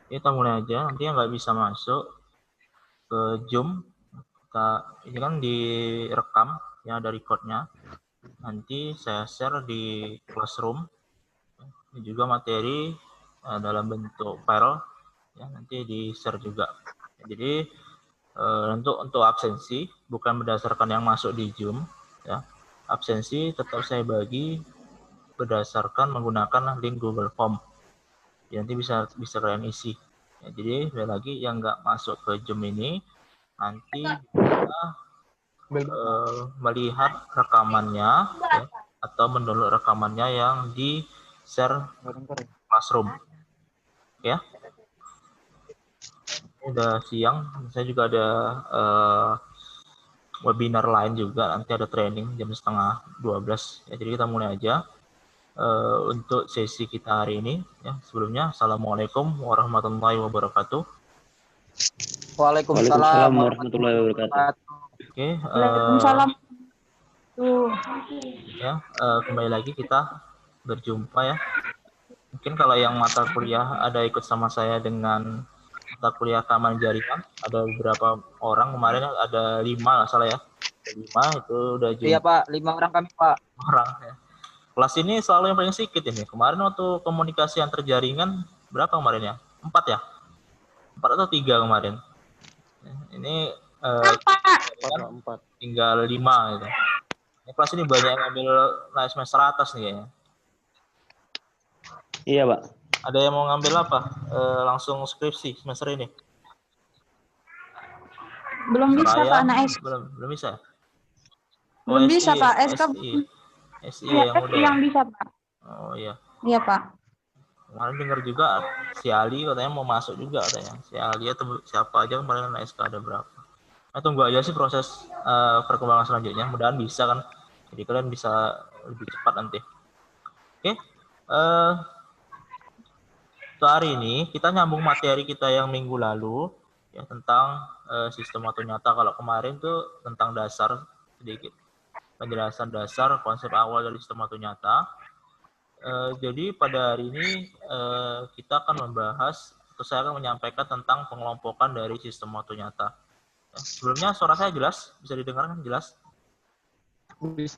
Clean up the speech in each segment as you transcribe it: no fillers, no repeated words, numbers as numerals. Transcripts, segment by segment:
Kita mulai aja. Nanti yang nggak bisa masuk ke Zoom, ini kan direkam, ya ada recordnya. Nanti saya share di Classroom. Ini juga materi dalam bentuk file, ya nanti di share juga. Jadi untuk absensi bukan berdasarkan yang masuk di Zoom, ya. Absensi tetap saya bagi berdasarkan menggunakan link Google Form. Ya, nanti bisa kalian isi. Ya, jadi lagi yang nggak masuk ke Zoom ini nanti bisa melihat rekamannya, ya, atau mendownload rekamannya yang di share Classroom. Ya, udah siang. Saya juga ada webinar lain juga, nanti ada training jam 11:30. Ya, jadi kita mulai aja untuk sesi kita hari ini. Ya, sebelumnya assalamualaikum warahmatullahi wabarakatuh. Waalaikumsalam warahmatullahi wabarakatuh. Oke, Waalaikumsalam. Ya, kembali lagi kita berjumpa ya. Mungkin kalau yang mata kuliah ada ikut sama saya dengan mata kuliah keamanan jaringan, ada beberapa orang kemarin, ada 5 nggak salah ya. 5 itu udah jumpa. Iya Pak, 5 orang kami Pak. Orang ya. Kelas ini selalu yang paling sedikit ini. Kemarin waktu komunikasi antar jaringan berapa kemarin ya? 4 ya? 4 atau 3 kemarin. Ini kan tinggal 5 gitu. Kelas ini banyak yang ngambil naik semester atas nih kayaknya. Iya Pak. Ada yang mau ngambil apa? Langsung skripsi semester ini? Belum bisa Pak, anak SI. Belum bisa. Belum bisa Pak, SI yang udah. Yang bisa Pak. Oh iya. Iya Pak. Kemarin dengar juga si Ali katanya mau masuk juga katanya. Si Ali atau siapa aja kemarin SK ada berapa. Nah, tunggu aja sih proses perkembangan selanjutnya. Mudah-mudahan bisa kan. Jadi kalian bisa lebih cepat nanti. Oke. Untuk hari ini kita nyambung materi kita yang minggu lalu ya tentang sistem waktu nyata. Kalau kemarin tuh tentang dasar sedikit. Penjelasan dasar konsep awal dari sistem waktu nyata. Jadi pada hari ini kita akan membahas, atau saya akan menyampaikan tentang pengelompokan dari sistem waktu nyata. Ya, sebelumnya suara saya jelas? Bisa didengar kan jelas?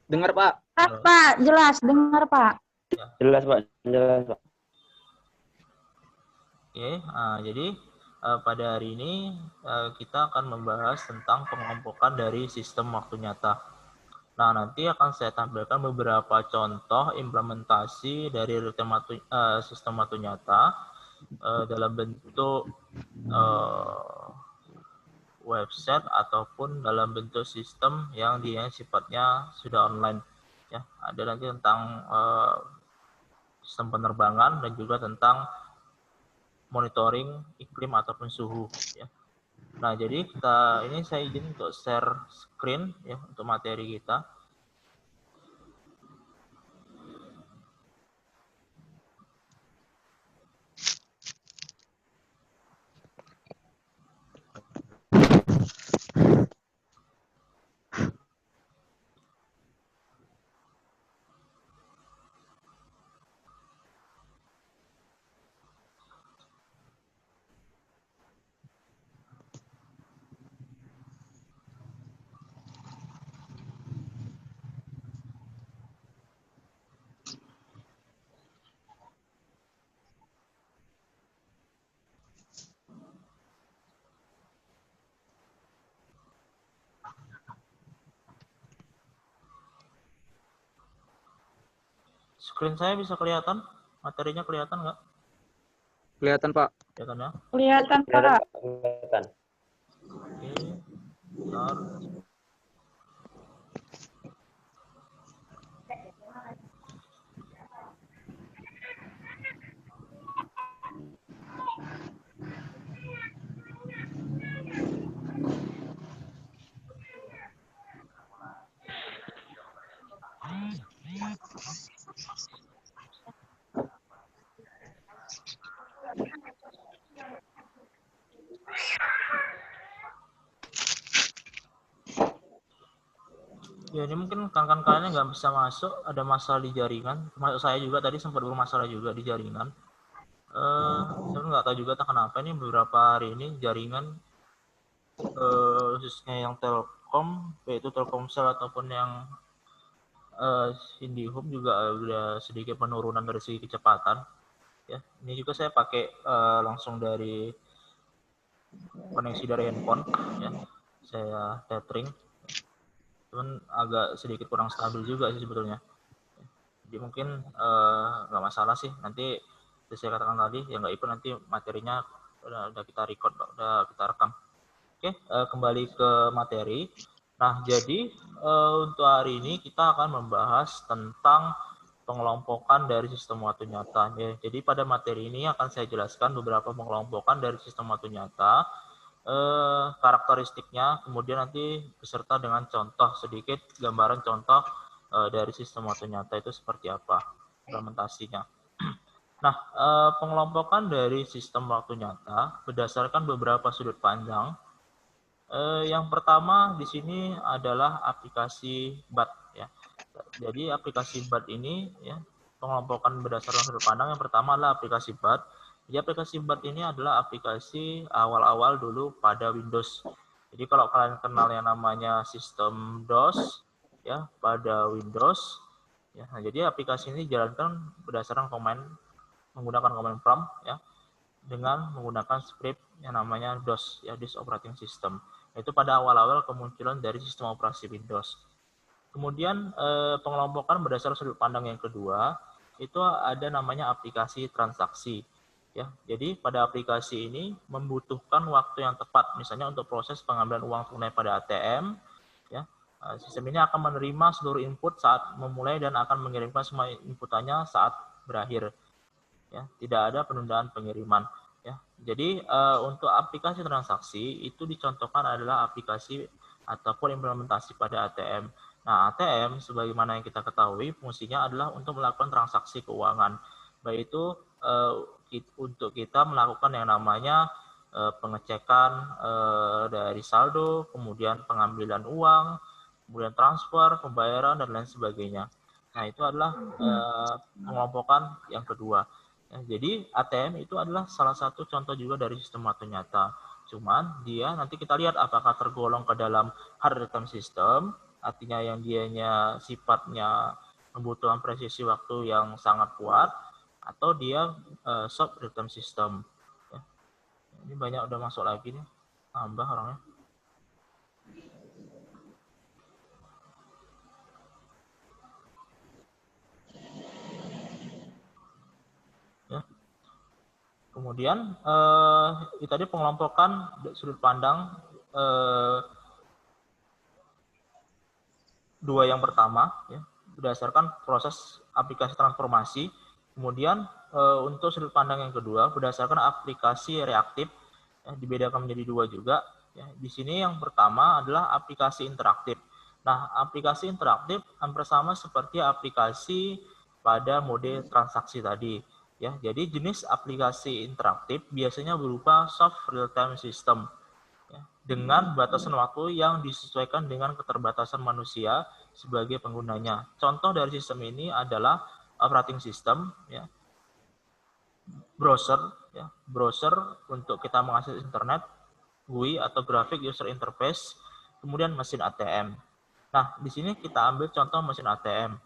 Dengar Pak. Pak, jelas, dengar Pak. Ya. Jelas Pak, jelas Pak. Oke, jadi pada hari ini kita akan membahas tentang pengelompokan dari sistem waktu nyata. Nah, nanti akan saya tampilkan beberapa contoh implementasi dari sistem waktu nyata dalam bentuk website ataupun dalam bentuk sistem yang dia sifatnya sudah online. Ya, ada nanti tentang sistem penerbangan dan juga tentang monitoring iklim ataupun suhu ya. Nah, jadi ini saya izin untuk share screen ya untuk materi kita. Screen saya bisa kelihatan? Materinya kelihatan nggak? Kelihatan, Pak. Kelihatan ya? Kelihatan, Pak. Kelihatan. Oke, bentar. Ya, ini mungkin rekan-rekan kalian nggak bisa masuk, ada masalah di jaringan. Termasuk saya juga tadi sempat bermasalah juga di jaringan. Saya nggak tahu juga kenapa ini beberapa hari ini jaringan khususnya yang Telkom, yaitu Telkomsel ataupun yang IndiHome juga udah sedikit penurunan dari segi kecepatan. Ya, ini juga saya pakai langsung dari koneksi dari handphone. Ya, saya tethering. Cuman agak sedikit kurang stabil juga sih sebetulnya. Jadi mungkin nggak masalah sih. Nanti saya katakan tadi yang nggak ikut nanti materinya udah kita record, udah kita rekam. Oke, kembali ke materi. Nah, jadi untuk hari ini kita akan membahas tentang pengelompokan dari sistem waktu nyata. Ya, jadi pada materi ini akan saya jelaskan beberapa pengelompokan dari sistem waktu nyata, karakteristiknya, kemudian nanti beserta dengan contoh sedikit gambaran contoh dari sistem waktu nyata itu seperti apa implementasinya. Nah, pengelompokan dari sistem waktu nyata berdasarkan beberapa sudut pandang. Yang pertama di sini adalah aplikasi BAT ya. Jadi aplikasi BAT ini ya pengelompokan berdasarkan sudut pandang. Yang pertama adalah aplikasi BAT. Jadi aplikasi BAT ini adalah aplikasi awal-awal dulu pada Windows. Jadi kalau kalian kenal yang namanya sistem DOS ya pada Windows ya. Nah, jadi aplikasi ini dijalankan berdasarkan menggunakan command prompt ya dengan menggunakan script yang namanya DOS ya, disk operating system. Itu pada awal-awal kemunculan dari sistem operasi Windows. Kemudian pengelompokan berdasarkan sudut pandang yang kedua itu ada namanya aplikasi transaksi. Ya, jadi pada aplikasi ini membutuhkan waktu yang tepat, misalnya untuk proses pengambilan uang tunai pada ATM. Ya, sistem ini akan menerima seluruh input saat memulai dan akan mengirimkan semua inputannya saat berakhir. Ya, tidak ada penundaan pengiriman. Ya, jadi untuk aplikasi transaksi itu dicontohkan adalah aplikasi ataupun implementasi pada ATM. Nah, ATM sebagaimana yang kita ketahui fungsinya adalah untuk melakukan transaksi keuangan, baik itu untuk kita melakukan yang namanya pengecekan dari saldo, kemudian pengambilan uang, kemudian transfer, pembayaran dan lain sebagainya. Nah, itu adalah pengelompokan yang kedua. Ya, jadi ATM itu adalah salah satu contoh juga dari sistem waktu nyata. Cuman dia nanti kita lihat apakah tergolong ke dalam hard real time system, artinya yang dianya sifatnya membutuhkan presisi waktu yang sangat kuat, atau dia soft real time system. Ya. Ini banyak udah masuk lagi nih, tambah orangnya. Ya. Kemudian tadi pengelompokan sudut pandang dua yang pertama ya, berdasarkan proses aplikasi transformasi. Kemudian untuk sudut pandang yang kedua, berdasarkan aplikasi reaktif, ya, dibedakan menjadi dua juga. Ya. Di sini yang pertama adalah aplikasi interaktif. Nah, aplikasi interaktif hampir sama seperti aplikasi pada mode transaksi tadi. Ya, jadi jenis aplikasi interaktif biasanya berupa soft real-time system, ya, dengan batasan waktu yang disesuaikan dengan keterbatasan manusia sebagai penggunanya. Contoh dari sistem ini adalah operating system, ya, browser untuk kita mengakses internet, GUI atau graphic user interface, kemudian mesin ATM. Nah, di sini kita ambil contoh mesin ATM.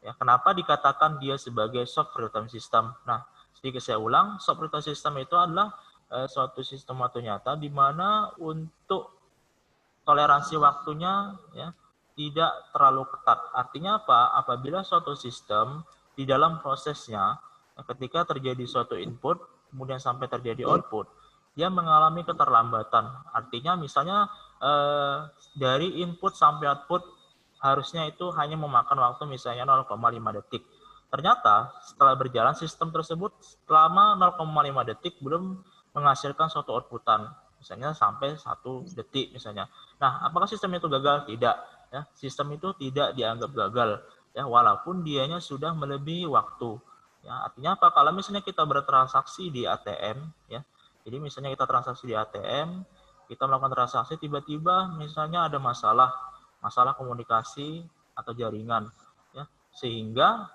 Ya, kenapa dikatakan dia sebagai soft real-time system? Nah, sedikit saya ulang, soft real-time system itu adalah suatu sistem waktu nyata di mana untuk toleransi waktunya, ya, tidak terlalu ketat. Artinya apa? Apabila suatu sistem di dalam prosesnya, ketika terjadi suatu input, kemudian sampai terjadi output, dia mengalami keterlambatan. Artinya misalnya dari input sampai output harusnya itu hanya memakan waktu misalnya 0,5 detik. Ternyata setelah berjalan sistem tersebut selama 0,5 detik belum menghasilkan suatu outputan, misalnya sampai 1 detik misalnya. Nah, apakah sistem itu gagal? Tidak. Ya, sistem itu tidak dianggap gagal, ya, walaupun dianya sudah melebihi waktu. Ya, artinya apa? Kalau misalnya kita bertransaksi di ATM, ya, jadi misalnya kita transaksi di ATM, kita melakukan transaksi, tiba-tiba misalnya ada masalah komunikasi atau jaringan, ya, sehingga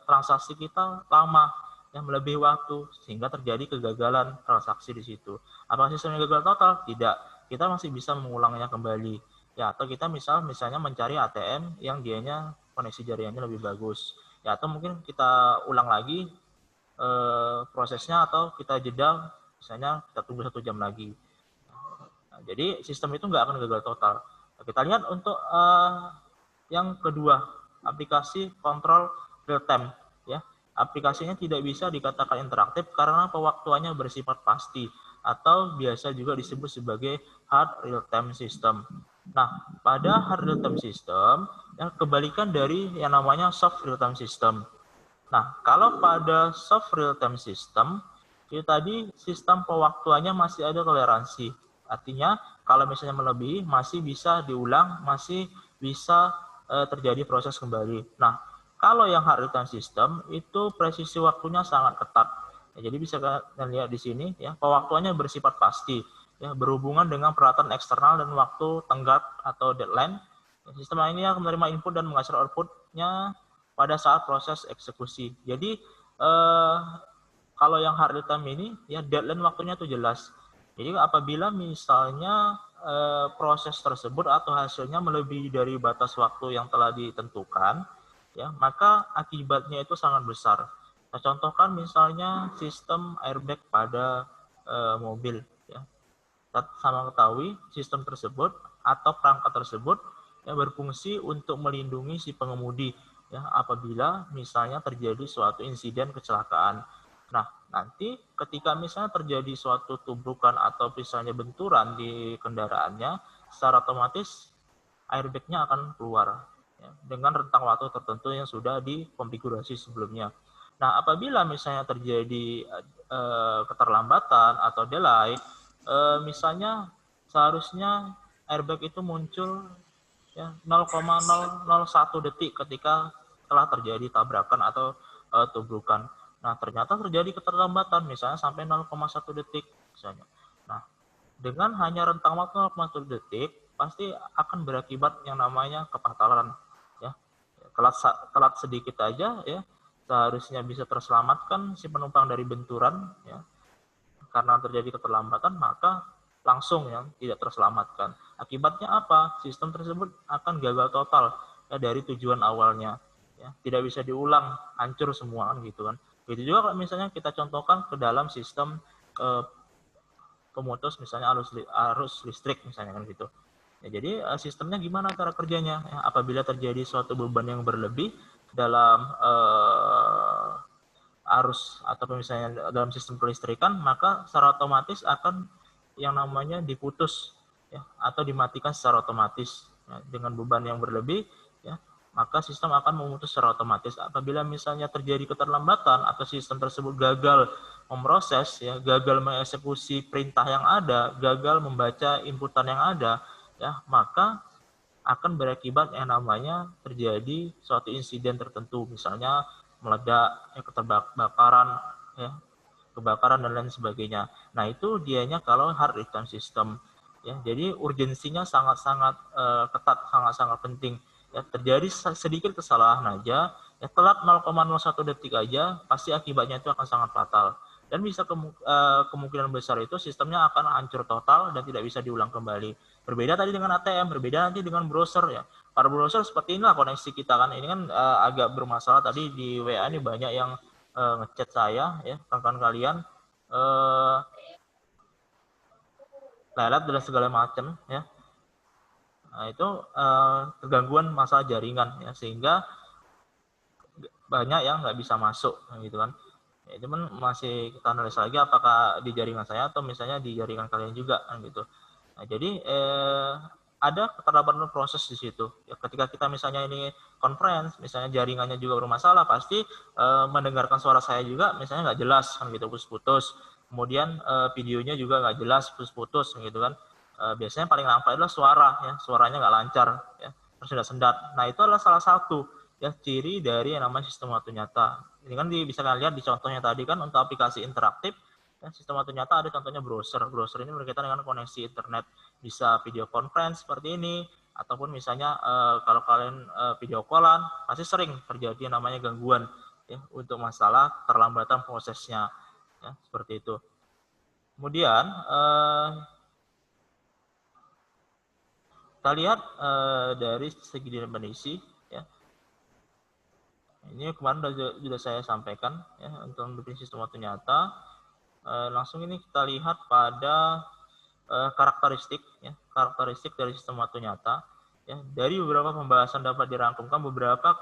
transaksi kita lama, yang melebihi waktu, sehingga terjadi kegagalan transaksi di situ. Apakah sistemnya gagal total? Tidak. Kita masih bisa mengulangnya kembali. Ya, atau kita misalnya mencari ATM yang dianya koneksi jaringannya lebih bagus. Ya, atau mungkin kita ulang lagi prosesnya, atau kita jeda, misalnya kita tunggu 1 jam lagi. Nah, jadi sistem itu nggak akan gagal total. Nah, kita lihat untuk yang kedua, aplikasi kontrol real time. Ya, aplikasinya tidak bisa dikatakan interaktif karena pewaktuannya bersifat pasti, atau biasa juga disebut sebagai hard real time system. Nah, pada hard real time system, yang kebalikan dari yang namanya soft real time system. Nah, kalau pada soft real time system, itu tadi sistem pewaktuannya masih ada toleransi. Artinya, kalau misalnya melebihi, masih bisa diulang, masih bisa terjadi proses kembali. Nah, kalau yang hard real time system, itu presisi waktunya sangat ketat. Ya, jadi bisa kalian lihat di sini, ya, pewaktuannya bersifat pasti, ya, berhubungan dengan peralatan eksternal dan waktu tenggat atau deadline. Sistem ini akan menerima input dan menghasilkan outputnya pada saat proses eksekusi. Jadi kalau yang hard real time ini, ya, deadline waktunya itu jelas. Jadi apabila misalnya proses tersebut atau hasilnya melebihi dari batas waktu yang telah ditentukan, ya, maka akibatnya itu sangat besar. Nah, contohkan misalnya sistem airbag pada mobil. Ya. Sama ketahui sistem tersebut atau perangkat tersebut yang berfungsi untuk melindungi si pengemudi, ya, apabila misalnya terjadi suatu insiden kecelakaan. Nah, nanti ketika misalnya terjadi suatu tumbukan atau misalnya benturan di kendaraannya, secara otomatis airbag-nya akan keluar, ya, dengan rentang waktu tertentu yang sudah dikonfigurasi sebelumnya. Nah, apabila misalnya terjadi keterlambatan atau delay, misalnya seharusnya airbag itu muncul, ya, 0,001 detik ketika telah terjadi tabrakan atau tubukan. Nah, ternyata terjadi keterlambatan misalnya sampai 0,1 detik misalnya. Nah, dengan hanya rentang waktu 0,1 detik pasti akan berakibat yang namanya kefatalan, ya. Telat sedikit aja, ya, seharusnya bisa terselamatkan si penumpang dari benturan, ya. Karena terjadi keterlambatan maka langsung, ya, tidak terselamatkan. Akibatnya apa? Sistem tersebut akan gagal total, ya, dari tujuan awalnya, ya. Tidak bisa diulang, hancur semua, kan, gitu kan. Begitu juga kalau misalnya kita contohkan ke dalam sistem pemutus misalnya arus listrik misalnya, kan, gitu. Ya, jadi sistemnya gimana cara kerjanya? Ya, apabila terjadi suatu beban yang berlebih dalam arus atau misalnya dalam sistem kelistrikan, maka secara otomatis akan yang namanya diputus, ya, atau dimatikan secara otomatis, ya, dengan beban yang berlebih, ya, maka sistem akan memutus secara otomatis. Apabila misalnya terjadi keterlambatan atau sistem tersebut gagal memproses, ya, gagal mengeksekusi perintah yang ada, gagal membaca inputan yang ada, ya, maka akan berakibat yang namanya terjadi suatu insiden tertentu, misalnya meledak, ya, kebakaran, ya, kebakaran dan lain sebagainya. Nah, itu dianya kalau hard real-time system. Ya, jadi urgensinya sangat-sangat ketat, sangat-sangat penting. Ya, terjadi sedikit kesalahan aja, ya, telat 0,01 detik aja, pasti akibatnya itu akan sangat fatal. Dan bisa kemungkinan besar itu sistemnya akan hancur total dan tidak bisa diulang kembali. Berbeda tadi dengan ATM, berbeda nanti dengan browser ya. Para browser seperti inilah koneksi kita kan. Ini kan agak bermasalah tadi di WA ini banyak yang ngechat saya ya, rekan kalian lelet dan segala macam ya. Nah, itu kegangguan masalah jaringan ya, sehingga banyak yang nggak bisa masuk gitu kan. Ya, itu pun masih kita analisa lagi apakah di jaringan saya atau misalnya di jaringan kalian juga kan gitu. Nah, jadi ada keterlambatan proses di situ. Ya, ketika kita misalnya ini conference, misalnya jaringannya juga bermasalah, pasti mendengarkan suara saya juga misalnya nggak jelas kan gitu, putus-putus. Kemudian videonya juga nggak jelas, putus-putus gitu kan. Biasanya paling nampak adalah suara, ya, suaranya nggak lancar, ya, tersendat-sendat. Nah, itu adalah salah satu ya ciri dari yang namanya sistem waktu nyata. Ini kan bisa kalian lihat di contohnya tadi kan, untuk aplikasi interaktif, ya, sistem waktu nyata ada contohnya browser. Browser ini berkaitan dengan koneksi internet, bisa video conference seperti ini, ataupun misalnya kalau kalian video callan, pasti sering terjadi yang namanya gangguan ya, untuk masalah terlambatan prosesnya, ya, seperti itu. Kemudian kita lihat dari segi dependensi, ya. Ini kemarin sudah saya sampaikan ya, untuk definisi sistem waktu nyata. Langsung ini kita lihat pada karakteristik, ya, karakteristik dari sistem waktu nyata. Ya, dari beberapa pembahasan dapat dirangkumkan beberapa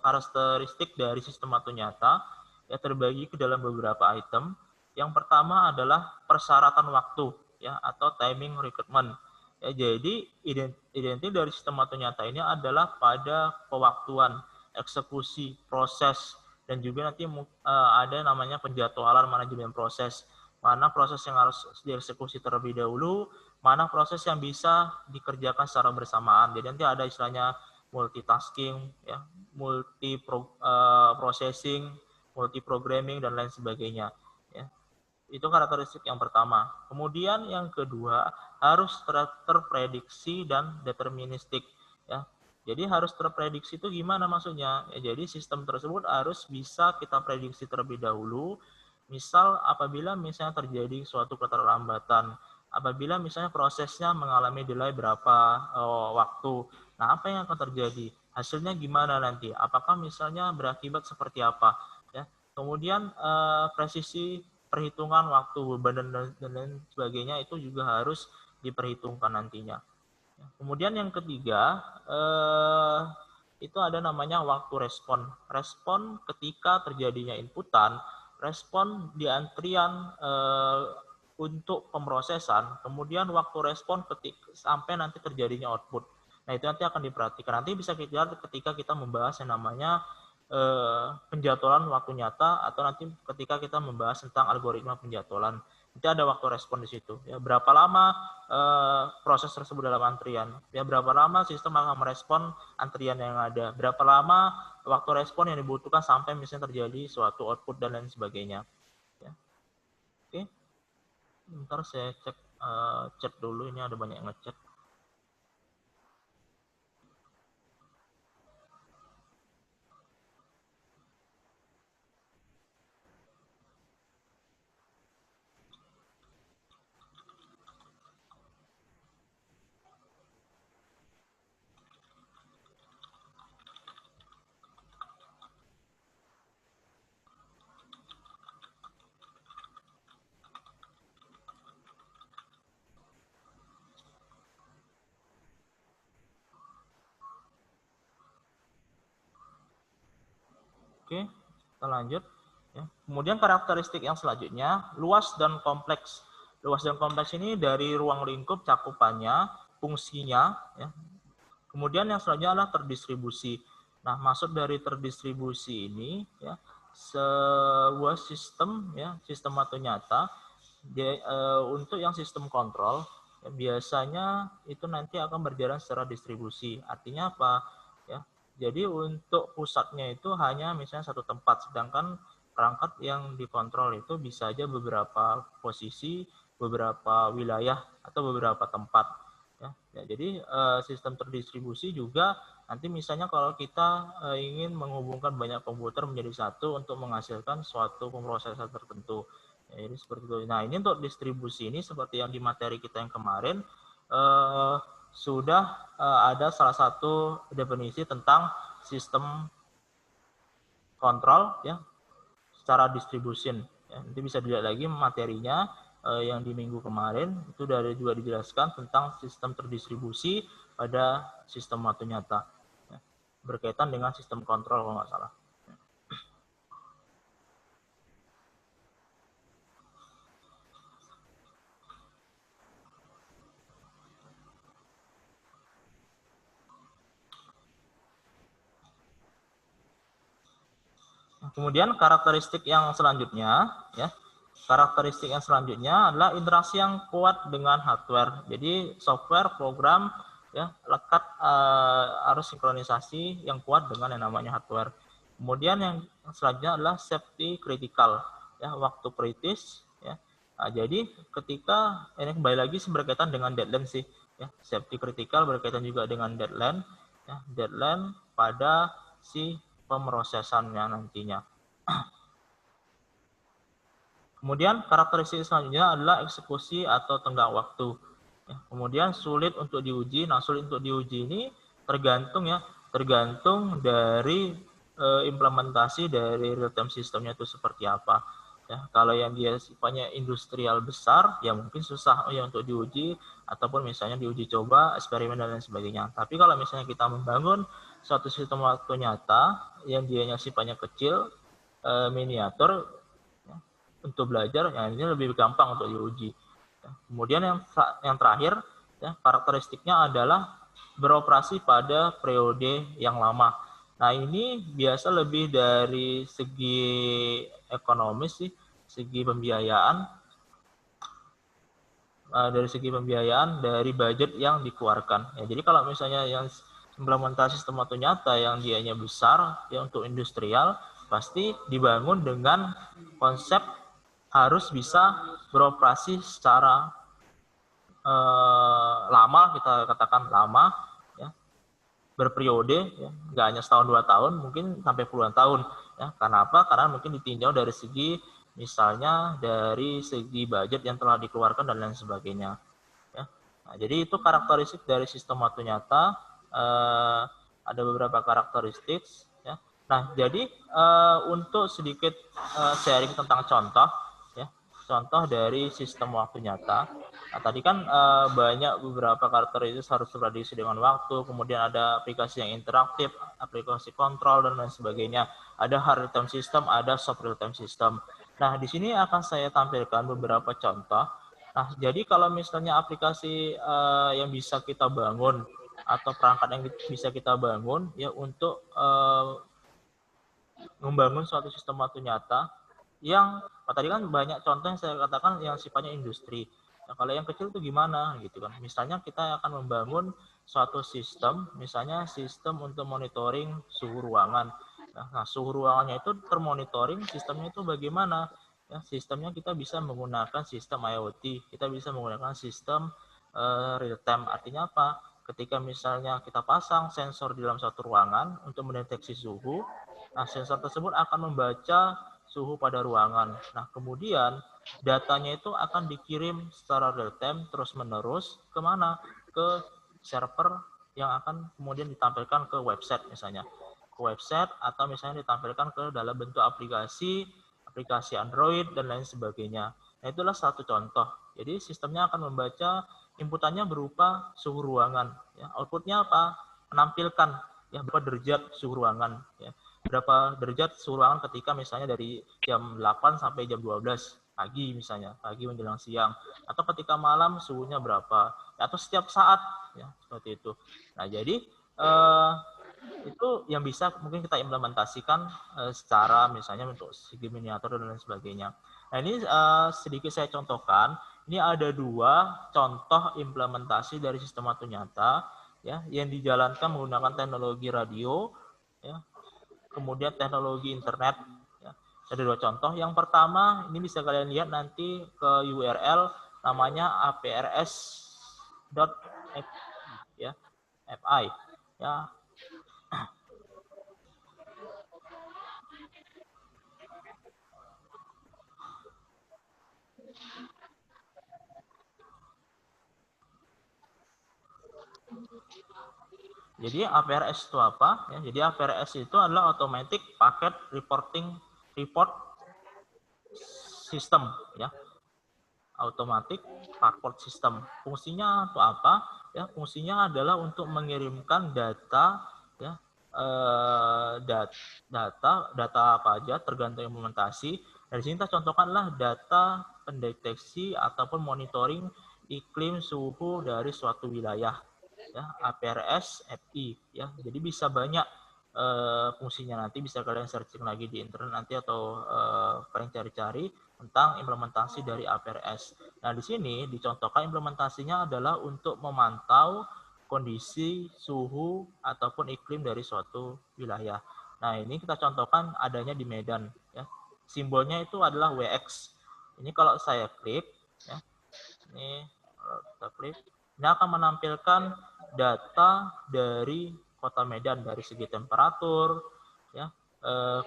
karakteristik dari sistem waktu nyata ya, terbagi ke dalam beberapa item. Yang pertama adalah persyaratan waktu ya, atau timing requirement. Ya, jadi identik dari sistem waktu nyata ini adalah pada pewaktuan, eksekusi, proses, dan juga nanti ada namanya penjadwalan manajemen proses. Mana proses yang harus dieksekusi terlebih dahulu, mana proses yang bisa dikerjakan secara bersamaan. Jadi nanti ada istilahnya multitasking, ya, multi processing, multi programming, dan lain sebagainya. Ya. Itu karakteristik yang pertama. Kemudian yang kedua, harus terprediksi dan deterministik. Ya. Jadi harus terprediksi itu gimana maksudnya? Ya, jadi sistem tersebut harus bisa kita prediksi terlebih dahulu. Misal apabila misalnya terjadi suatu keterlambatan, apabila misalnya prosesnya mengalami delay berapa waktu, nah apa yang akan terjadi? Hasilnya gimana nanti? Apakah misalnya berakibat seperti apa? Ya. Kemudian presisi perhitungan waktu beban dan lain sebagainya itu juga harus diperhitungkan nantinya. Kemudian yang ketiga itu ada namanya waktu respon. Respon ketika terjadinya inputan, respon di antrian untuk pemrosesan, kemudian waktu respon sampai nanti terjadinya output. Nah, itu nanti akan diperhatikan. Nanti bisa kita lihat ketika kita membahas yang namanya penjadwalan waktu nyata, atau nanti ketika kita membahas tentang algoritma penjadwalan. Nanti ada waktu respon di situ. Ya, berapa lama proses tersebut dalam antrian? Ya, berapa lama sistem akan merespon antrian yang ada? Berapa lama waktu respon yang dibutuhkan sampai misalnya terjadi suatu output dan lain sebagainya? Ya. Oke, bentar saya cek chat dulu. Ini ada banyak yang ngechat. Oke, kita lanjut. Ya. Kemudian karakteristik yang selanjutnya, luas dan kompleks. Luas dan kompleks ini dari ruang lingkup cakupannya, fungsinya, ya. Kemudian yang selanjutnya adalah terdistribusi. Nah, maksud dari terdistribusi ini ya sebuah sistem ya, sistem waktu nyata untuk yang sistem kontrol ya, biasanya itu nanti akan berjalan secara distribusi. Artinya apa? Ya, jadi untuk pusatnya itu hanya misalnya satu tempat, sedangkan perangkat yang dikontrol itu bisa aja beberapa posisi, beberapa wilayah atau beberapa tempat. Ya, jadi sistem terdistribusi juga nanti misalnya kalau kita ingin menghubungkan banyak komputer menjadi satu untuk menghasilkan suatu pemrosesan tertentu. Ya, jadi seperti itu. Nah, ini untuk distribusi ini seperti yang di materi kita yang kemarin sudah ada salah satu definisi tentang sistem kontrol ya secara distribution. Ya, nanti bisa dilihat lagi materinya yang di minggu kemarin itu juga dijelaskan tentang sistem terdistribusi pada sistem waktu nyata ya, berkaitan dengan sistem kontrol kalau nggak salah. Kemudian karakteristik yang selanjutnya ya. Karakteristik yang selanjutnya adalah interaksi yang kuat dengan hardware. Jadi software, program ya lekat harus sinkronisasi yang kuat dengan yang namanya hardware. Kemudian yang selanjutnya adalah safety critical ya, waktu kritis ya. Nah, jadi ketika ini kembali lagi berkaitan dengan deadline sih ya. Safety critical berkaitan juga dengan deadline ya, deadline pada si pemrosesannya nantinya. Kemudian karakteristik selanjutnya adalah eksekusi atau tenggang waktu. Ya, kemudian sulit untuk diuji. Nah, sulit untuk diuji ini tergantung dari implementasi dari real time sistemnya itu seperti apa. Ya, kalau yang dia sifatnya industrial besar, ya mungkin susah ya untuk diuji ataupun misalnya diuji coba, eksperimen dan lain sebagainya. Tapi kalau misalnya kita membangun suatu sistem waktu nyata yang dianya sifatnya kecil, miniatur untuk belajar, ya ini lebih gampang untuk diuji. Ya, kemudian yang terakhir, ya, karakteristiknya adalah beroperasi pada periode yang lama. Nah ini biasa lebih dari segi ekonomis sih, segi pembiayaan, dari budget yang dikeluarkan. Ya, jadi kalau misalnya yang implementasi sistem waktu nyata yang dianya besar, ya untuk industrial, pasti dibangun dengan konsep harus bisa beroperasi secara lama, kita katakan lama, ya, berperiode, ya, nggak hanya setahun 2 tahun, mungkin sampai puluhan tahun. Ya. Karena apa? Karena mungkin ditinjau dari segi, misalnya dari segi budget yang telah dikeluarkan dan lain sebagainya. Ya. Nah, jadi itu karakteristik dari sistem waktu nyata. Ada beberapa karakteristik. Ya. Nah, jadi untuk sedikit sharing tentang contoh dari sistem waktu nyata. Nah, tadi kan banyak beberapa karakteristik harus terprediksi dengan waktu, kemudian ada aplikasi yang interaktif, aplikasi kontrol dan lain sebagainya. Ada hard real time system, ada soft real time system. Nah, di sini akan saya tampilkan beberapa contoh. Nah, jadi kalau misalnya aplikasi yang bisa kita bangun atau perangkat yang bisa kita bangun ya untuk membangun suatu sistem waktu nyata yang tadi kan banyak contoh yang saya katakan yang sifatnya industri. Nah, kalau yang kecil itu gimana gitu kan? Misalnya kita akan membangun suatu sistem, misalnya sistem untuk monitoring suhu ruangan. Nah, suhu ruangannya itu termonitoring, sistemnya itu bagaimana? Ya, sistemnya kita bisa menggunakan sistem IoT, kita bisa menggunakan sistem real time. Artinya apa? Ketika misalnya kita pasang sensor di dalam satu ruangan untuk mendeteksi suhu, nah sensor tersebut akan membaca suhu pada ruangan. Nah, kemudian datanya itu akan dikirim secara real time terus-menerus kemana? Ke server yang akan kemudian ditampilkan ke website misalnya. Ke website atau misalnya ditampilkan ke dalam bentuk aplikasi Android dan lain sebagainya. Nah, itulah satu contoh. Jadi sistemnya akan membaca inputannya berupa suhu ruangan. Ya. Outputnya apa? Menampilkan ya berapa derajat suhu ruangan. Ya. Berapa derajat suhu ruangan ketika misalnya dari jam 8 sampai jam 12 pagi misalnya, pagi menjelang siang, atau ketika malam suhunya berapa, atau setiap saat, ya seperti itu. Nah jadi itu yang bisa mungkin kita implementasikan secara misalnya untuk segi miniatur dan lain sebagainya. Nah ini sedikit saya contohkan. Ini ada 2 contoh implementasi dari sistem waktu nyata ya yang dijalankan menggunakan teknologi radio ya, kemudian teknologi internet ya. Ada 2 contoh. Yang pertama ini bisa kalian lihat nanti ke URL namanya aprs.fi ya, fi ya. Jadi APRS itu apa? Ya, jadi APRS itu adalah Automatic Packet Report System, ya. Automatic Packet System. Fungsinya untuk apa? Ya, fungsinya adalah untuk mengirimkan data, ya, data apa aja tergantung implementasi. Dari sini kita contohkanlah data pendeteksi ataupun monitoring iklim suhu dari suatu wilayah. Ya, APRS FI ya. Jadi bisa banyak fungsinya, nanti bisa kalian searching lagi di internet nanti atau kalian cari-cari tentang implementasi dari APRS. Nah, di sini dicontohkan implementasinya adalah untuk memantau kondisi suhu ataupun iklim dari suatu wilayah. Nah, ini kita contohkan adanya di Medan ya. Simbolnya itu adalah WX. Ini kalau saya klik ya. Ini kalau kita klik, ini akan menampilkan data dari Kota Medan dari segi temperatur, ya,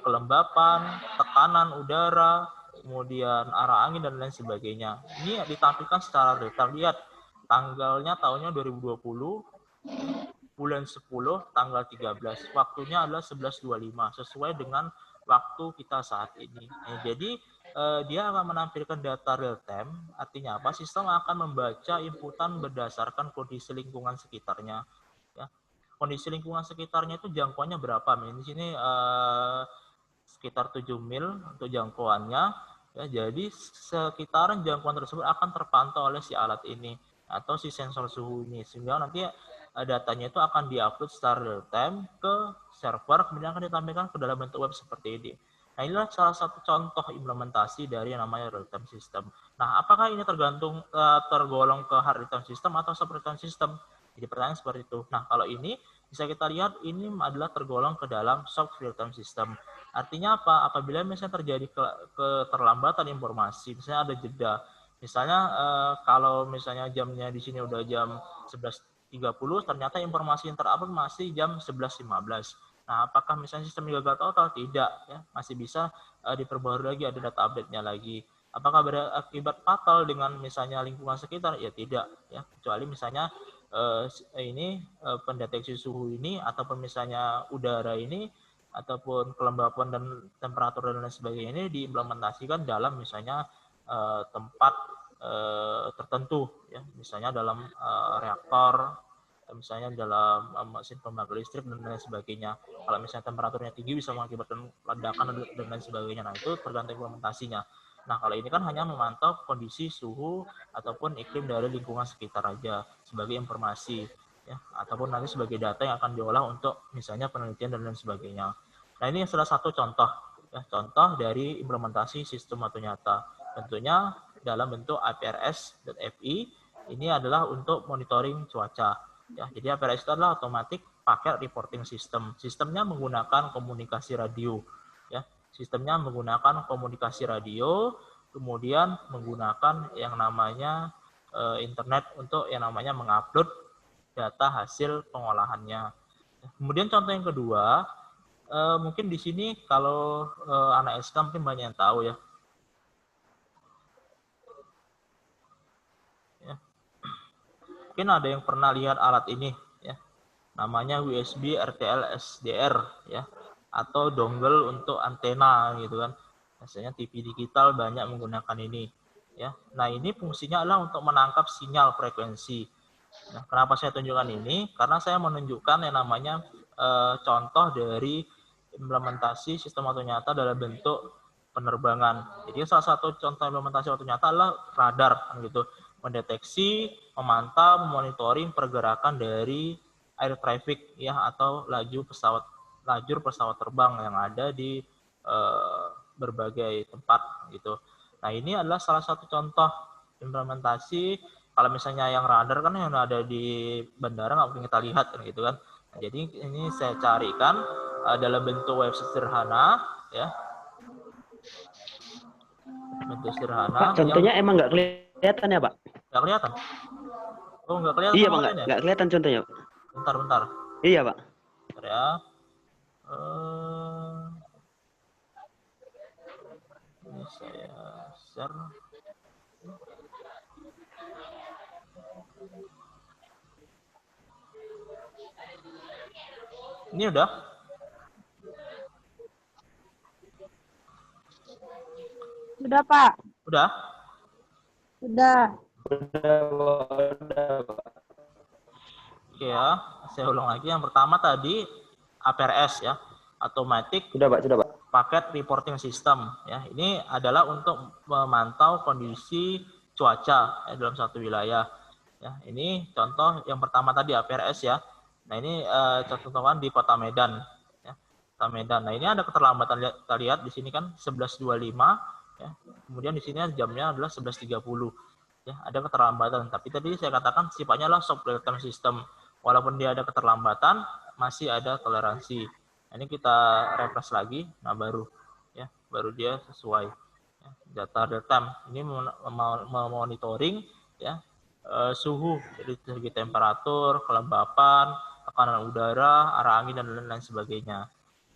kelembapan, tekanan udara, kemudian arah angin dan lain sebagainya. Ini ditampilkan secara real time. Lihat tanggalnya tahunnya 2020, bulan 10, tanggal 13. Waktunya adalah 11.25 sesuai dengan waktu kita saat ini. Jadi dia akan menampilkan data real time, artinya apa? Sistem akan membaca inputan berdasarkan kondisi lingkungan sekitarnya. Ya. Kondisi lingkungan sekitarnya itu jangkauannya berapa? Di sini sekitar 7 mil untuk jangkauannya. Ya, jadi sekitaran jangkauan tersebut akan terpantau oleh si alat ini atau si sensor suhu ini, sehingga nanti datanya itu akan diupload secara real time ke server, kemudian akan ditampilkan ke dalam bentuk web seperti ini. Nah, inilah salah satu contoh implementasi dari yang namanya real time system. Nah, apakah ini tergolong ke hard real time system atau soft real time system? Jadi pertanyaan seperti itu. Nah, kalau ini bisa kita lihat ini adalah tergolong ke dalam soft real time system. Artinya apa? Apabila misalnya terjadi keterlambatan informasi, misalnya ada jeda. Misalnya kalau misalnya jamnya di sini udah jam 11.30, ternyata informasi yang terupload masih jam 11.15. Nah, apakah misalnya sistem gagal total? Tidak, ya, masih bisa diperbarui lagi, ada data update-nya lagi. Apakah berakibat fatal dengan misalnya lingkungan sekitar? Ya tidak, ya, kecuali misalnya pendeteksi suhu ini ataupun misalnya udara ini ataupun kelembapan dan temperatur dan lain sebagainya ini diimplementasikan dalam misalnya tempat tertentu, ya, misalnya dalam reaktor, misalnya dalam mesin pembangkit listrik dan lain sebagainya. Kalau misalnya temperaturnya tinggi bisa mengakibatkan ledakan dan lain sebagainya. Nah, itu tergantung implementasinya. Nah, kalau ini kan hanya memantau kondisi suhu ataupun iklim dari lingkungan sekitar aja sebagai informasi, ya, ataupun nanti sebagai data yang akan diolah untuk misalnya penelitian dan lain sebagainya. Nah, ini salah satu contoh, ya, contoh dari implementasi sistem waktu nyata. Tentunya dalam bentuk APRS.fi, ini adalah untuk monitoring cuaca. Ya, jadi APRS itu adalah Automatic Packet Reporting System. Sistemnya menggunakan komunikasi radio. Ya, sistemnya menggunakan komunikasi radio, kemudian menggunakan yang namanya internet untuk yang namanya mengupload data hasil pengolahannya. Kemudian contoh yang kedua, mungkin di sini kalau anak SK mungkin banyak yang tahu ya. Mungkin ada yang pernah lihat alat ini, ya, namanya USB RTL SDR, ya, atau dongle untuk antena gitu kan. Biasanya TV digital banyak menggunakan ini, ya. Nah, ini fungsinya adalah untuk menangkap sinyal frekuensi. Nah, kenapa saya tunjukkan ini? Karena saya menunjukkan yang namanya contoh dari implementasi sistem waktu nyata dalam bentuk penerbangan. Jadi salah satu contoh implementasi waktu nyata adalah radar, gitu. Mendeteksi, memantau, memonitoring pergerakan dari air traffic ya, atau lajur pesawat terbang yang ada di berbagai tempat gitu. Nah, ini adalah salah satu contoh implementasi. Kalau misalnya yang radar kan yang ada di bandara nggak mungkin kita lihat kan gitu kan. Nah, jadi ini saya carikan dalam bentuk website sederhana ya. Bentuk sederhana. Pak, contohnya emang nggak kelihatan ya, Pak? Nggak kelihatan. Oh, nggak kelihatan. Iya, Pak, nggak kelihatan contohnya. Bentar. Iya, Pak. Bentar ya. Ini saya share. Ini udah. Sudah, Pak. Udah. Sudah. Oke ya, saya ulang lagi. Yang pertama tadi APRS ya, Automatic Sudah, Pak. Packet Reporting System ya. Ini adalah untuk memantau kondisi cuaca ya, dalam satu wilayah. Ya, ini contoh yang pertama tadi APRS ya. Nah, ini contohnya di Kota Medan ya. Kota Medan. Nah, ini ada keterlambatan, kita lihat di sini kan 11.25 ya. Kemudian di sini jamnya adalah 11.30. Ya, ada keterlambatan, tapi tadi saya katakan sifatnya adalah soft real-time system. Walaupun dia ada keterlambatan, masih ada toleransi. Nah, ini kita refresh lagi, nah baru dia sesuai. Ya, data real time ini memonitoring ya suhu dari segi temperatur, kelembapan, tekanan udara, arah angin dan lain-lain sebagainya.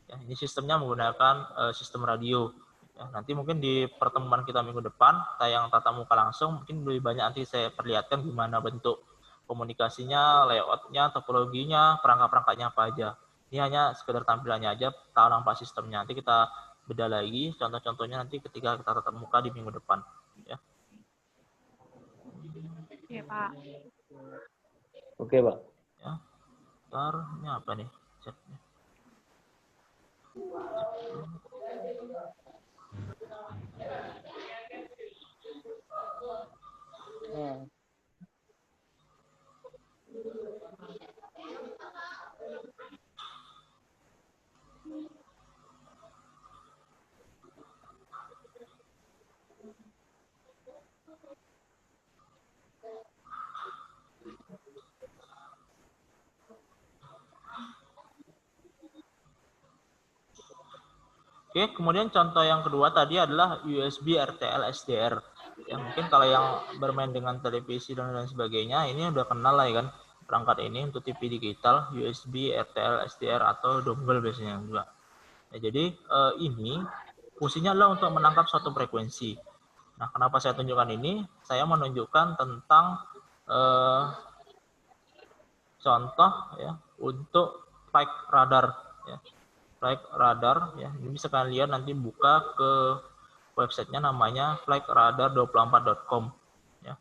Ya, ini sistemnya menggunakan sistem radio. Ya, nanti mungkin di pertemuan kita minggu depan, tayang tatap muka langsung, mungkin lebih banyak nanti saya perlihatkan gimana bentuk komunikasinya, layoutnya, topologinya, perangkat-perangkatnya apa aja. Ini hanya sekedar tampilannya aja, tahu nampak sistemnya. Nanti kita beda lagi, contoh-contohnya nanti ketika kita tatap muka di minggu depan. Ya. Iya, Pak. Oke, Pak. Ya. Ntar, ini apa nih? Chatnya. Oke, kemudian contoh yang kedua tadi adalah USB RTL SDR. Ya, mungkin kalau yang bermain dengan televisi dan lain sebagainya, ini udah kenal lah ya kan perangkat ini untuk TV digital, USB RTL SDR atau dongle biasanya juga. Ya, jadi ini fungsinya adalah untuk menangkap suatu frekuensi. Nah, kenapa saya tunjukkan ini? Saya menunjukkan tentang contoh ya untuk flight radar ya. Flight radar ya, ini bisa kalian lihat, nanti buka ke websitenya namanya flightradar24.com ya.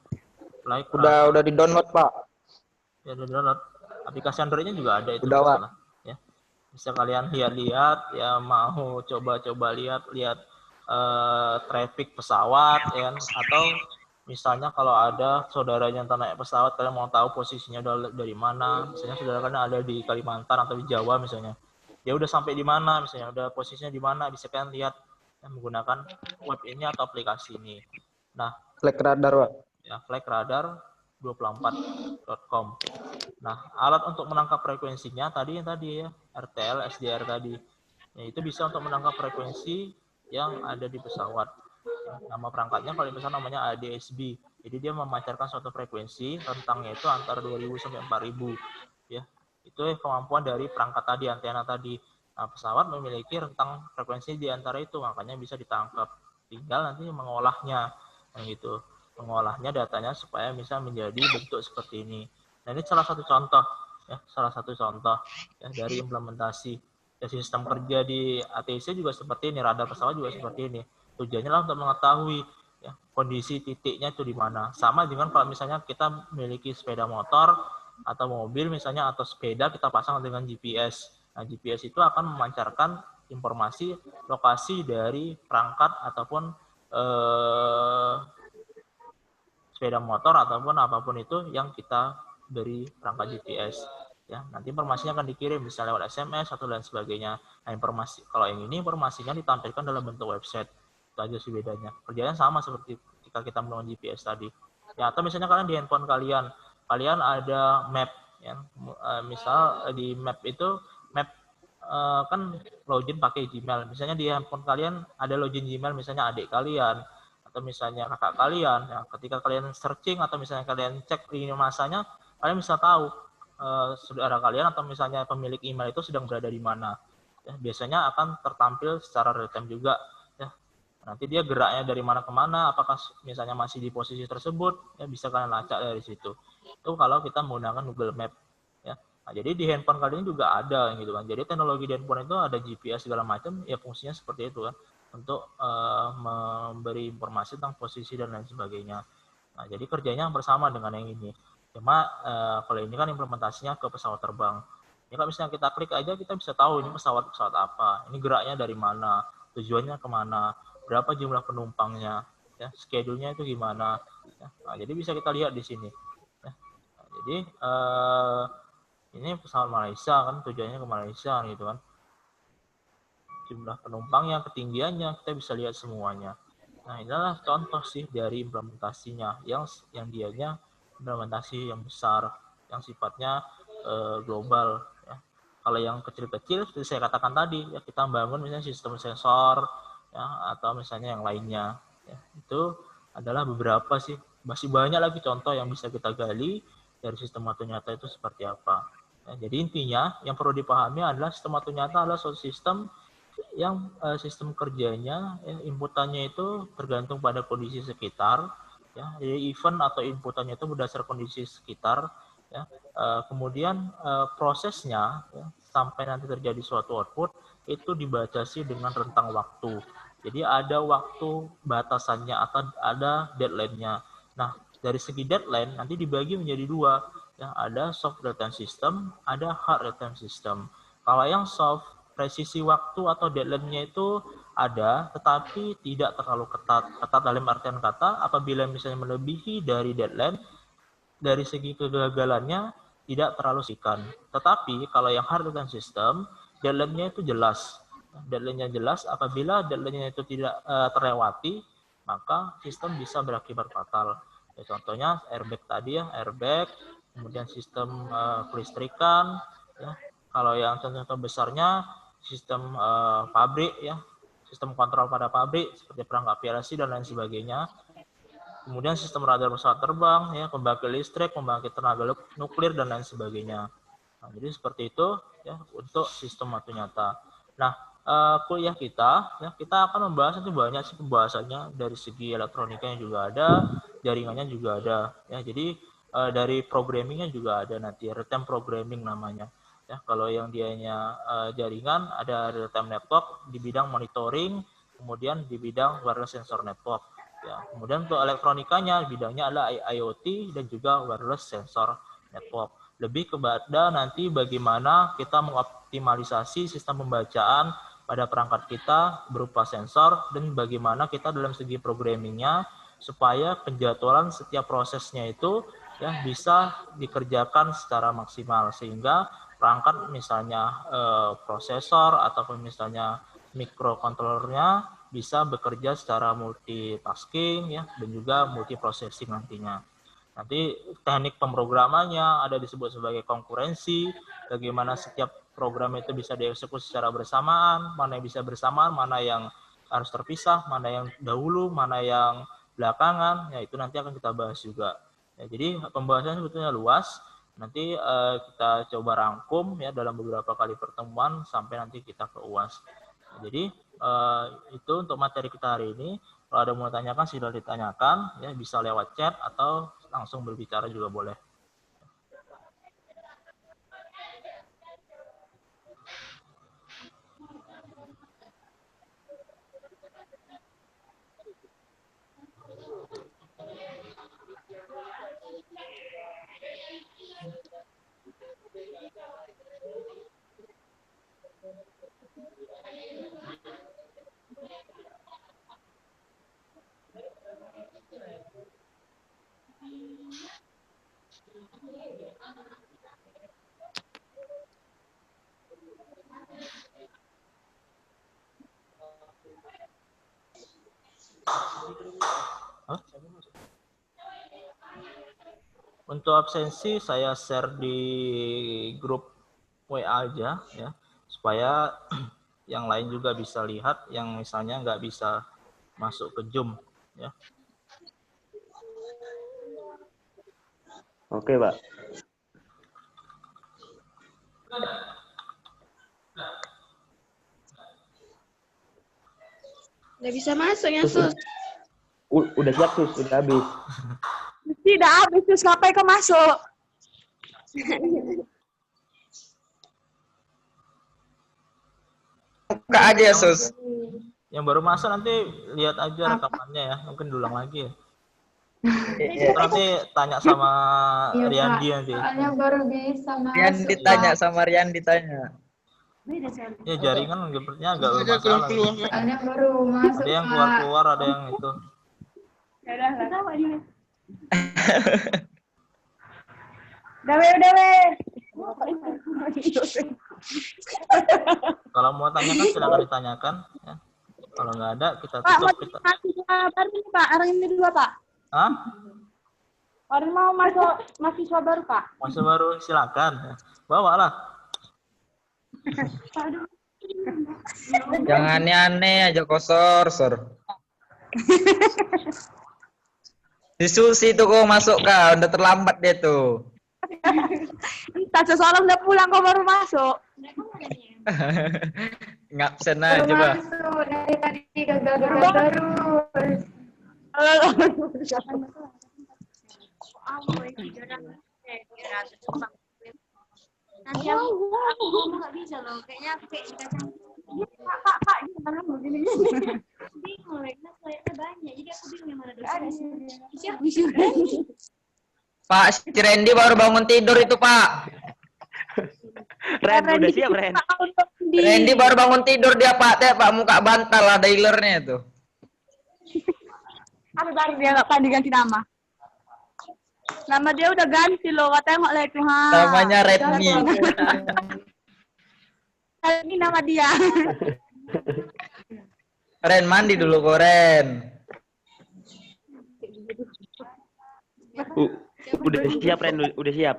Udah di-download, Pak. Ya, udah download. Aplikasi Android-nya juga ada itu. Udah, Pak. Ya. Bisa kalian lihat ya, mau coba-coba lihat traffic pesawat ya kan, atau misalnya kalau ada saudaranya yang naik pesawat, kalian mau tahu posisinya dari mana, misalnya saudara kalian ada di Kalimantan atau di Jawa misalnya, dia udah sampai di mana, misalnya udah posisinya di mana, bisa kalian lihat ya, menggunakan web ini atau aplikasi ini. Nah, Flight radar, Pak. Ya, flightradar24.com. Nah, alat untuk menangkap frekuensinya tadi ya, RTL, SDR tadi. Ya, itu bisa untuk menangkap frekuensi yang ada di pesawat. Ya, nama perangkatnya kalau misalnya namanya ADSB. Jadi dia memancarkan suatu frekuensi, rentangnya itu antara 2000 sampai 4000 ya. Itu kemampuan dari perangkat tadi, antena tadi. Nah, pesawat memiliki rentang frekuensi di antara itu, makanya bisa ditangkap. Tinggal nanti mengolahnya, gitu. Mengolahnya datanya supaya bisa menjadi bentuk seperti ini. Nah, ini salah satu contoh ya, ya dari implementasi ya, sistem kerja di ATC juga seperti ini, radar pesawat juga seperti ini. Tujuannya adalah untuk mengetahui ya, kondisi titiknya itu di mana. Sama dengan kalau misalnya kita memiliki sepeda motor atau mobil misalnya, atau sepeda kita pasang dengan GPS. Nah, GPS itu akan memancarkan informasi lokasi dari perangkat ataupun sepeda motor ataupun apapun itu yang kita beri perangkat GPS. ya nanti informasinya akan dikirim bisa lewat SMS atau lain sebagainya. Nah, informasi kalau yang ini informasinya ditampilkan dalam bentuk website. Itu aja sih bedanya. Kerjanya sama seperti ketika kita menggunakan GPS tadi. Ya, atau misalnya kalian di handphone kalian ada map ya. Misal di map itu map kan login pakai Gmail. Misalnya di handphone kalian ada login Gmail misalnya adik kalian atau misalnya kakak kalian. Ya, ketika kalian searching atau misalnya kalian cek lini masanya, kalian bisa tahu saudara kalian atau misalnya pemilik email itu sedang berada di mana. Ya, biasanya akan tertampil secara real time juga. Ya. Nanti dia geraknya dari mana ke mana, apakah misalnya masih di posisi tersebut, ya bisa kalian lacak dari situ. Itu kalau kita menggunakan Google Map. Ya. Nah, jadi di handphone kalian juga ada gitu kan. Jadi teknologi di handphone itu ada GPS segala macam, ya fungsinya seperti itu kan, untuk memberi informasi tentang posisi dan lain sebagainya. Nah, jadi kerjanya bersama dengan yang ini. Cuma kalau ini kan implementasinya ke pesawat terbang. Ini kalau misalnya kita klik aja kita bisa tahu ini pesawat apa, ini geraknya dari mana, tujuannya kemana, berapa jumlah penumpangnya, ya, schedule-nya itu gimana. Ya. Nah, jadi bisa kita lihat di sini. Ya. Nah, jadi ini pesawat Malaysia kan tujuannya ke Malaysia gitu kan. Jumlah penumpangnya, ketinggiannya kita bisa lihat semuanya. Nah, inilah contoh sih dari implementasinya yang dianya implementasi yang besar, yang sifatnya global. Ya. Kalau yang kecil-kecil, seperti saya katakan tadi, ya kita bangun misalnya sistem sensor, ya, atau misalnya yang lainnya. Ya. Itu adalah beberapa sih, masih banyak lagi contoh yang bisa kita gali dari sistem waktu nyata itu seperti apa. Ya, jadi intinya yang perlu dipahami adalah sistem waktu nyata adalah suatu sistem yang sistem kerjanya inputannya itu tergantung pada kondisi sekitar ya. Jadi event atau inputannya itu berdasar kondisi sekitar ya. Kemudian prosesnya ya, sampai nanti terjadi suatu output itu dibatasi dengan rentang waktu. Jadi ada waktu batasannya atau ada deadline-nya. Nah, dari segi deadline nanti dibagi menjadi dua ya, ada soft real time system, ada hard real time system. Kalau yang soft, presisi waktu atau deadline-nya itu ada, tetapi tidak terlalu ketat. Ketat dalam artian kata, apabila misalnya melebihi dari deadline, dari segi kegagalannya tidak terlalu signifikan. Tetapi kalau yang hard real time system, deadline-nya itu jelas. Deadline-nya jelas, apabila deadline-nya itu tidak terlewati, maka sistem bisa berakibat fatal. Ya, contohnya airbag tadi ya, airbag, kemudian sistem kelistrikan, ya. Kalau yang contoh besarnya sistem pabrik ya, sistem kontrol pada pabrik seperti perangkap PLC dan lain sebagainya. Kemudian sistem radar pesawat terbang, ya, pembangkit listrik, pembangkit tenaga nuklir dan lain sebagainya. Nah, jadi seperti itu ya untuk sistem waktu nyata. Nah, kuliah kita, ya, kita akan membahas nanti banyak sih pembahasannya dari segi elektronikanya juga ada, jaringannya juga ada. Ya, jadi dari programmingnya juga ada nanti real time programming namanya. Ya, kalau yang dianya jaringan ada real time network di bidang monitoring, kemudian di bidang wireless sensor network. Ya, kemudian untuk elektronikanya bidangnya adalah IoT dan juga wireless sensor network. Lebih kepada nanti bagaimana kita mengoptimalisasi sistem pembacaan pada perangkat kita berupa sensor dan bagaimana kita dalam segi programmingnya supaya penjadwalan setiap prosesnya itu ya bisa dikerjakan secara maksimal sehingga perangkat misalnya prosesor ataupun misalnya mikrokontrolernya bisa bekerja secara multitasking ya dan juga multiprocessing nantinya. Nanti teknik pemrogramannya ada disebut sebagai konkurensi, bagaimana setiap program itu bisa dieksekusi secara bersamaan, mana yang bisa bersamaan, mana yang harus terpisah, mana yang dahulu, mana yang belakangan, ya itu nanti akan kita bahas juga. Ya, jadi pembahasannya sebetulnya luas, nanti kita coba rangkum ya dalam beberapa kali pertemuan sampai nanti kita ke UAS. Jadi itu untuk materi kita hari ini. Kalau ada mau tanyakan silahkan ditanyakan, ya bisa lewat chat atau langsung berbicara juga boleh. Untuk absensi saya share di grup WA aja ya, supaya yang lain juga bisa lihat, yang misalnya nggak bisa masuk ke Zoom ya. Oke, Pak. Nggak bisa masuk ya, Sus. Udah siap, Sus. Udah habis. Tidak habis, Sus. Ngapain kau masuk? Buka aja ya, Sus. Yang baru masuk nanti lihat aja rekamannya ya, mungkin diulang lagi ya. Iya. Nanti tanya sama Riyandi nanti. Soalnya baru bisa masuk. Rian ditanya sama Rian ditanya. Ya jaringan sepertinya agak bermasalah. Soalnya baru masuk, Ada yang Pak. keluar-keluar, ada yang itu. Dewe. Kalau mau tanyakan silakan ditanyakan ya. Kalau nggak ada kita Pak, tutup kita. mahasiswa baru nih, Pak. Orang ini dua, Pak. Hah? Orang mau masuk mahasiswa baru, Pak. Masih baru silakan. Ya. Bawalah. Jangan aneh-aneh aja kosor, Sor. Si Susi tuh kok masuk kah? Udah terlambat dia tuh. Entah, seseorang udah pulang, kau baru masuk. Ngabsen Baru aja, Pak. masuk. Dari tadi gagal terus. Nanti aku nggak bisa loh. Kayaknya Pak, gimana begini? Bingung, kayaknya banyak. Jadi aku bingung yang mana dosis. Pak, si Randy baru bangun tidur itu, Pak. Ren, udah siap, Ren. Randy baru bangun tidur dia, Pak. Teh, Pak, muka bantal lah dialernya itu. Apa baru dia nggak pandai ganti nama? Nama dia udah ganti loh. Tengok lah itu. Namanya Redmi. Ini nama dia. Ren, mandi dulu kok, Ren. Udah siap, Ren. Udah siap.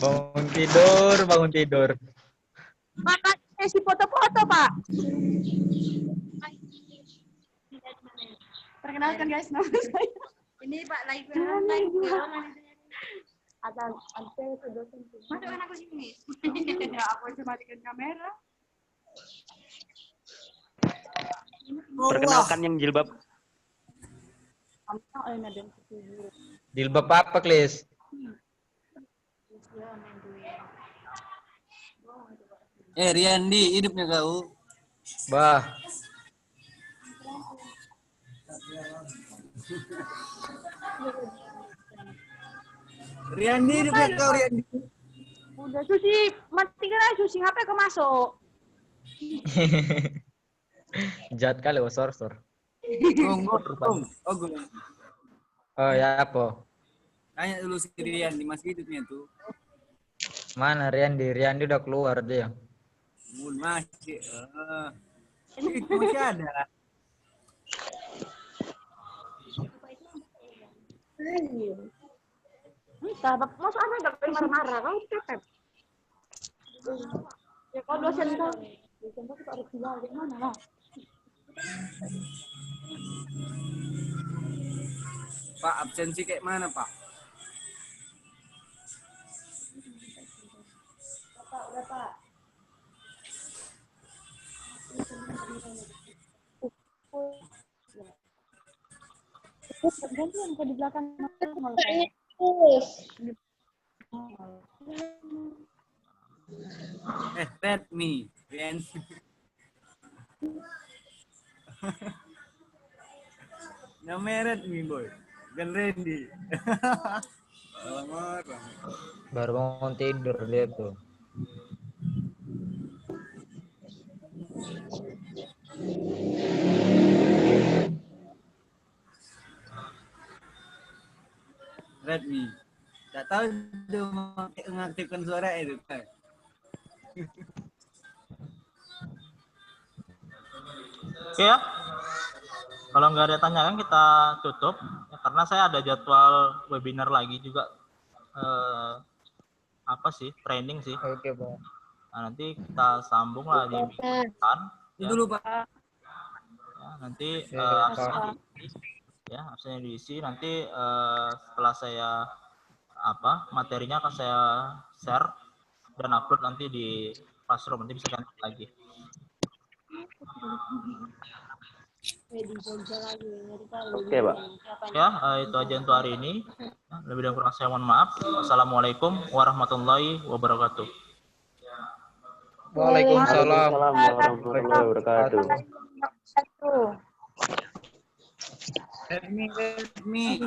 Bangun tidur. Makanya si foto-foto, Pak. Perkenalkan guys, nama saya. Ini Pak live. Ada itu dosen. Masukkan aku sini. Ya, aku cuma matikan kamera. Perkenalkan yang jilbab. Jilbab apa, Klis? Riyandi, hidupnya kau. Bah. Riyandi, hidupnya kau, Riyandi. Udah, Susi, matikan aja Susi. Ngapain kau masuk? Jahat kali, Sor. Oh ya, apa? Tanya dulu si Riyandi, masih hidupnya tuh. Mana Riyandi? Riyandi udah keluar dia. Masih. Itu masih ada. Entah, masuk anak gak pengen marah-marah. Kau tetep. Ya, kau dosen kau. Dosen kau kita harus jual. Gimana lah? Pak, absensi kayak mana, Pak? Udah, Pak. Ganti yang di belakang. Redmi. Riyandi. Namanya Redmi, boy. Bukan Randy. Alamak. Baru bangun tidur dia tuh. Redmi. Tak tahu dia mengaktifkan suara itu. Oke ya. Kalau nggak ada tanyaan kita tutup. karena saya ada jadwal webinar lagi juga, training sih. Oke, Pak. Nah, nanti kita sambung lah di minggu depan. Itu dulu Pak. Ya, nanti Pak. absennya diisi. Nanti setelah saya materinya akan saya share dan upload nanti di Classroom, nanti bisa ganti lagi. Oke, Pak. Ya, itu aja untuk hari ini. Lebih dan kurang saya mohon maaf. Assalamualaikum warahmatullahi wabarakatuh. Waalaikumsalam. Waalaikumsalam warahmatullahi wabarakatuh. Let me.